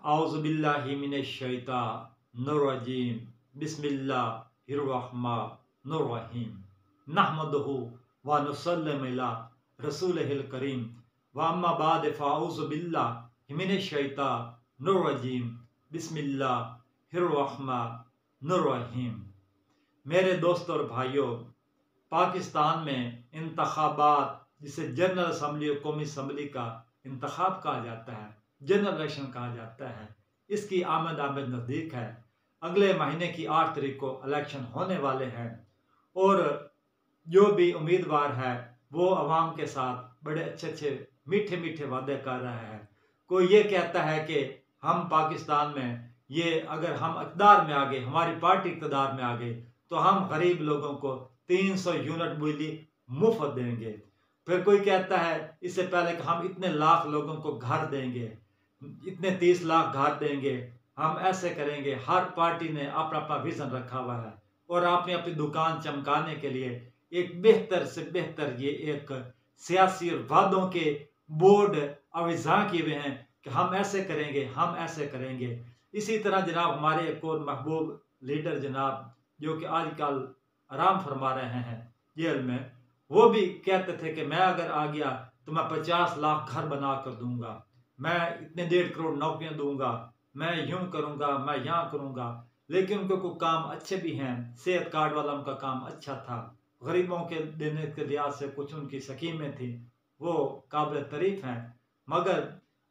आउज़ुबिल्लाहि मिनश्शैतानिर्रजीम बिस्मिल्लाहिर्रहमानिर्रहीम नहमदुहु व नुसल्लिमु अला रसूलिहिल करीम व अम्मा बाद फ़अऊज़ुबिल्लाहि मिनश्शैतानिर्रजीम बिस्मिल्लाहिर्रहमानिर्रहीम। मेरे दोस्तों और भाइयों, पाकिस्तान में इंतखाबात, जिसे जनरल असम्बली और कौमी असम्बली का इंतखाब कहा जाता है, जनरल इलेक्शन कहा जाता है, इसकी आमद नज़दीक है। अगले महीने की 8 तारीख को इलेक्शन होने वाले हैं और जो भी उम्मीदवार है वो अवाम के साथ बड़े अच्छे मीठे मीठे वादे कर रहा है। कोई ये कहता है कि हम पाकिस्तान में ये अगर हम इक़्तिदार में आ गए, हमारी पार्टी इक़्तिदार में आ गई तो हम गरीब लोगों को 300 यूनिट बिजली मुफ्त देंगे। फिर कोई कहता है इससे पहले कि हम इतने लाख लोगों को घर देंगे, इतने 30 लाख घर देंगे, हम ऐसे करेंगे। हर पार्टी ने अपना अपना विजन रखा हुआ है और आपने अपनी दुकान चमकाने के लिए एक बेहतर से बेहतर ये एक सियासी और वादों के बोर्ड अविज़ा किए हुए हैं कि हम ऐसे करेंगे, हम ऐसे करेंगे। इसी तरह जनाब हमारे एक और महबूब लीडर जनाब जो कि आजकल आराम फरमा रहे हैं जेल में, वो भी कहते थे कि मैं अगर आ गया तो मैं 50 लाख घर बना कर दूंगा, मैं इतने 1.5 करोड़ नौकरियां दूंगा, मैं यूं करूंगा, मैं यहाँ करूंगा। लेकिन उनके कुछ काम अच्छे भी हैं, सेहत कार्ड वाला उनका काम अच्छा था, गरीबों के देने के लिहाज से कुछ उनकी स्कीमें थी, वो काबिल तारीफ हैं। मगर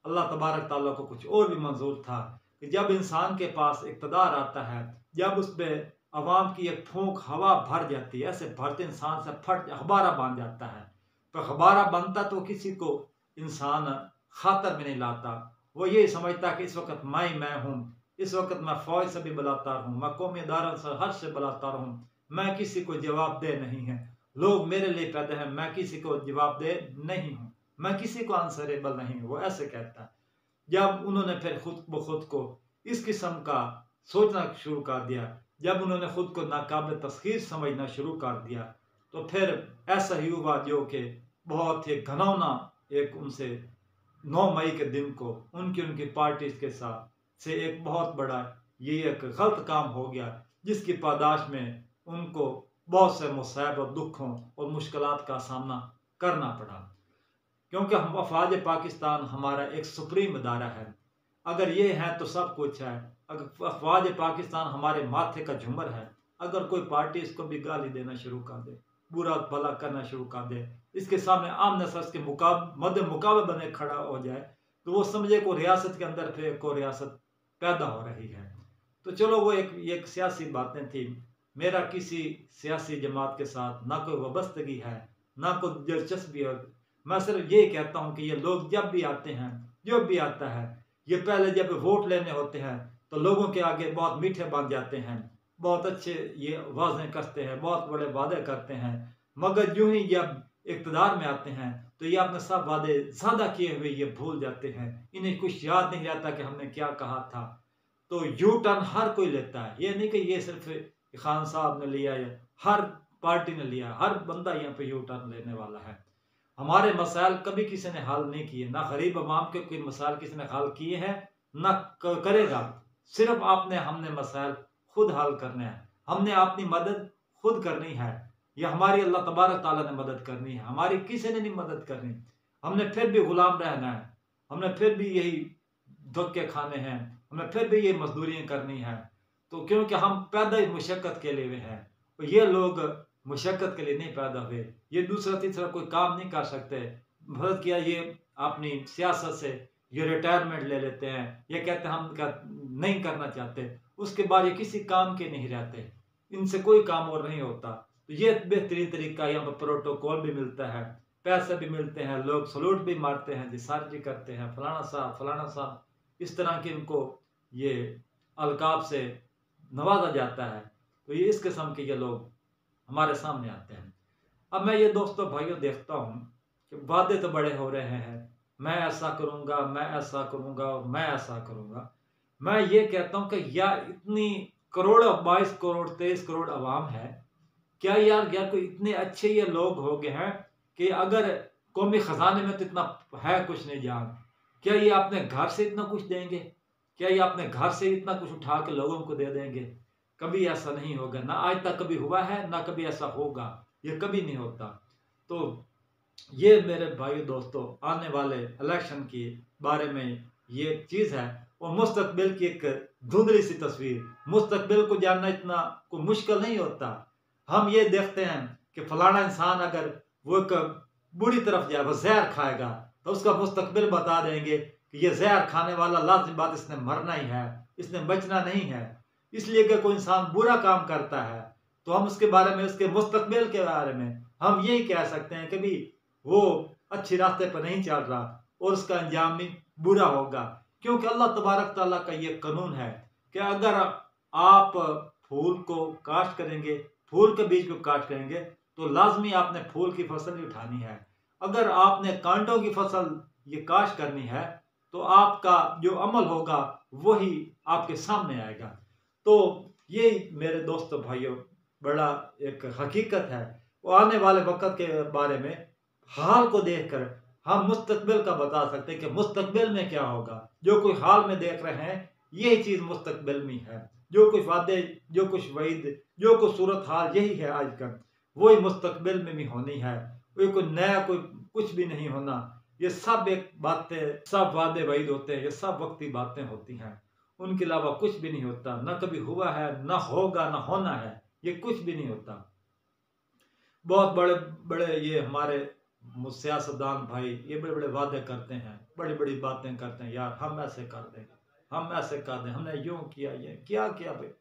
अल्लाह तबारक ताला को कुछ और भी मंजूर था कि जब इंसान के पास इक़्तिदार आता है, जब उस पर अवाम की एक फूंक हवा भर जाती है, ऐसे भरते इंसान से फट अखबारा बन जाता है। पर अखबारा बनता तो किसी को इंसान खातर में नहीं लाता, वो ये समझता कि इस वक्त मैं हूँ, इस वक्त मैं फौज से भी बलात्कार हूँ, मैं कौमी इदारों से हर से बलात्कार हूँ, मैं किसी को जवाबदेह नहीं है, लोग मेरे लिए पैदा हैं, मैं किसी को जवाबदेह नहीं हूँ, मैं किसी को आंसरेबल नहीं हूँ, वो ऐसे कहता है। जब उन्होंने फिर खुद ब खुद को इस किस्म का सोचना शुरू कर दिया, जब उन्होंने खुद को नाकाबिल तस्खीर समझना शुरू कर दिया, तो फिर ऐसा ही हुआ जो कि बहुत ही घनौना एक उनसे 9 मई के दिन को उनकी पार्टी के साथ से एक बहुत बड़ा ये एक गलत काम हो गया, जिसकी पादाश में उनको बहुत से मुसाइब और दुखों और मुश्किलात का सामना करना पड़ा। क्योंकि हम अफवाज पाकिस्तान हमारा एक सुप्रीम इदारा है, अगर ये है तो सब कुछ है। अगर अफवाज पाकिस्तान हमारे माथे का झूमर है, अगर कोई पार्टी इसको भी गाली देना शुरू कर दे, बुरा भला करना शुरू कर दे, इसके सामने आमने सामने के मद्दे मुकाबले बने खड़ा हो जाए, तो वो समझे को रियासत के अंदर फिर एक और रियासत पैदा हो रही है। तो चलो वो एक सियासी बातें थी। मेरा किसी सियासी जमात के साथ ना कोई वाबस्तगी है, ना कोई दिलचस्पी है। मैं सिर्फ ये कहता हूँ कि ये लोग जब भी आते हैं, जो भी आता है, ये पहले जब वोट लेने होते हैं तो लोगों के आगे बहुत मीठे बन जाते हैं, बहुत अच्छे ये वाज़ें करते हैं, बहुत बड़े वादे करते हैं, मगर यूं ही जब इक़्तिदार में आते हैं तो ये अपने सब वादे ज़्यादा किए हुए ये भूल जाते हैं, इन्हें कुछ याद नहीं रहता कि हमने क्या कहा था। तो यू टर्न हर कोई लेता है, ये नहीं कि ये सिर्फ खान साहब ने लिया या हर पार्टी ने लिया, हर बंदा यहाँ पे यू टर्न लेने वाला है। हमारे मसाइल कभी किसी ने हल नहीं किए, ना गरीब अवाम के कोई मसाइल किसी ने हल किए हैं, ना करेगा। सिर्फ हमने मसाइल खुद हल करने हैं, हमने अपनी मदद खुद करनी है, या हमारी अल्लाह तबारक ताला ने मदद करनी है, हमारी किसी ने नहीं मदद करनी। हमने फिर भी गुलाम रहना है, हमने फिर भी यही धक्के खाने हैं, हमें फिर भी ये मजदूरियाँ करनी है। तो क्योंकि हम पैदा ही मुशक्क़त के लिए हुए हैं, तो ये लोग मुशक्क़त के लिए नहीं पैदा हुए, ये दूसरा तीसरा कोई काम नहीं कर सकते। भरत किया ये अपनी सियासत से ये रिटायरमेंट ले लेते हैं, ये कहते हैं हम नहीं करना चाहते, उसके बाद ये किसी काम के नहीं रहते, इनसे कोई काम और नहीं होता। तो ये बेहतरीन तरीका, यहाँ पर प्रोटोकॉल भी मिलता है, पैसे भी मिलते हैं, लोग सलूट भी मारते हैं, जिसार भी करते हैं, फलाना साहब, इस तरह के इनको ये अलकाब से नवाजा जाता है। तो ये इस किस्म के ये लोग हमारे सामने आते हैं। अब मैं ये दोस्तों भाइयों देखता हूँ कि वादे तो बड़े हो रहे हैं, मैं ऐसा करूँगा, मैं ऐसा करूँगा, मैं ऐसा करूँगा। मैं ये कहता हूँ कि यार इतनी करोड़ों 22 करोड़ 23 करोड़ अवाम है, क्या यार कोई इतने अच्छे ये लोग हो गए हैं कि अगर कौमी खजाने में तो इतना है कुछ नहीं जान, क्या ये अपने घर से इतना कुछ देंगे? क्या ये अपने घर से इतना कुछ उठा के लोगों को दे देंगे? कभी ऐसा नहीं होगा, ना आज तक कभी हुआ है, ना कभी ऐसा होगा, ये कभी नहीं होता। तो ये मेरे भाई दोस्तों, आने वाले इलेक्शन के बारे में ये चीज़ है, और मुस्तकबिल की एक धुंधली सी तस्वीर। मुस्तकबिल को जानना इतना कोई मुश्किल नहीं होता। हम ये देखते हैं कि फलाना इंसान अगर वो एक बुरी तरफ जाए, वो जहर खाएगा, तो उसका मुस्तकबिल बता देंगे कि ये जहर खाने वाला लाज़िम बात इसने मरना ही है, इसने बचना नहीं है। इसलिए कि कोई इंसान बुरा काम करता है तो हम उसके बारे में, उसके मुस्तकबिल के बारे में हम यही कह सकते हैं कि भी वो अच्छे रास्ते पर नहीं चल रहा और उसका अंजाम भी बुरा होगा। क्योंकि अल्लाह तबारक ताला का ये कानून है कि अगर आप फूल को काश्त करेंगे, फूल के बीज को काश्त करेंगे, तो लाजमी आपने फूल की फसल ही उठानी है। अगर आपने कांटों की फसल ये काश्त करनी है तो आपका जो अमल होगा वही आपके सामने आएगा। तो ये मेरे दोस्तों भाइयों बड़ा एक हकीकत है। वो आने वाले वक्त के बारे में हाल को देखकर हम मुस्तकबिल का बता सकते हैं कि मुस्तकबिल में क्या होगा। जो कोई हाल में देख रहे हैं यही चीज़ मुस्तकबिल में है। जो कुछ वादे, जो कुछ वईद, जो कुछ सूरत हाल यही है आजकल, वही मुस्तकबिल में भी होनी है। कोई नया कोई कुछ भी नहीं होना। ये सब एक बातें, सब वादे वईद होते हैं, ये सब वक्ती बातें होती हैं, उनके अलावा कुछ भी नहीं होता। ना कभी हुआ है, ना होगा, ना होना है, ये कुछ भी नहीं होता। बहुत बड़े बड़े ये हमारे सियासतदान भाई ये बड़े बड़े वादे करते हैं, बड़ी बड़ी बातें करते हैं, यार हम ऐसे कर दें, हम ऐसे कर दें, हमने यूं किया, ये क्या किया भाई?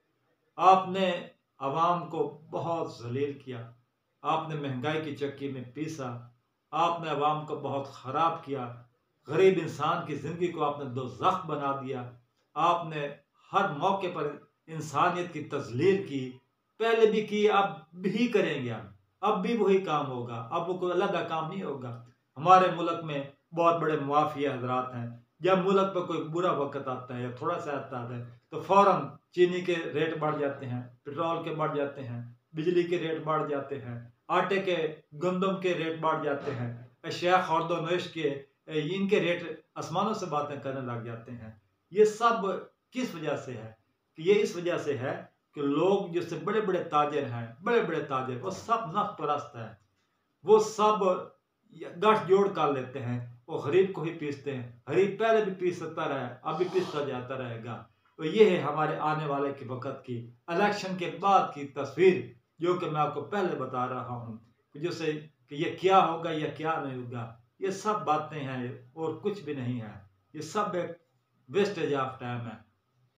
आपने आवाम को बहुत जलील किया, आपने महंगाई की चक्की में पीसा, आपने आवाम को बहुत ख़राब किया, गरीब इंसान की ज़िंदगी को आपने दोज़ख बना दिया। आपने हर मौके पर इंसानियत की तज़लील की, पहले भी की, अब भी करेंगे। अब भी वही काम होगा, अब वो कोई अलग काम नहीं होगा। हमारे मुल्क में बहुत बड़े मुआफिया हजरात हैं। जब मुल्क पर कोई बुरा वक्त आता है या थोड़ा सा आता है तो फ़ौरन चीनी के रेट बढ़ जाते हैं, पेट्रोल के बढ़ जाते हैं, बिजली के रेट बढ़ जाते हैं, आटे के, गंदम के रेट बढ़ जाते हैं, अशिया खुर्द-ओ-नोश के इनके रेट आसमानों से बातें करने लग जाते हैं। ये सब किस वजह से है? कि ये इस वजह से है कि लोग जैसे बड़े बड़े ताजिर हैं, बड़े बड़े ताजिर, वो सब नफ्स परस्त हैं। वो सब गठ जोड़ कर लेते हैं, वो गरीब को ही पीसते हैं। गरीब पहले भी पीसता रहा है, अब भी पीसता जाता रहेगा। तो ये है हमारे आने वाले के वक्त की, इलेक्शन के बाद की तस्वीर, जो कि मैं आपको पहले बता रहा हूँ, जैसे कि ये क्या होगा या क्या नहीं होगा। ये सब बातें हैं और कुछ भी नहीं है। ये सब एक वेस्टेज ऑफ टाइम है।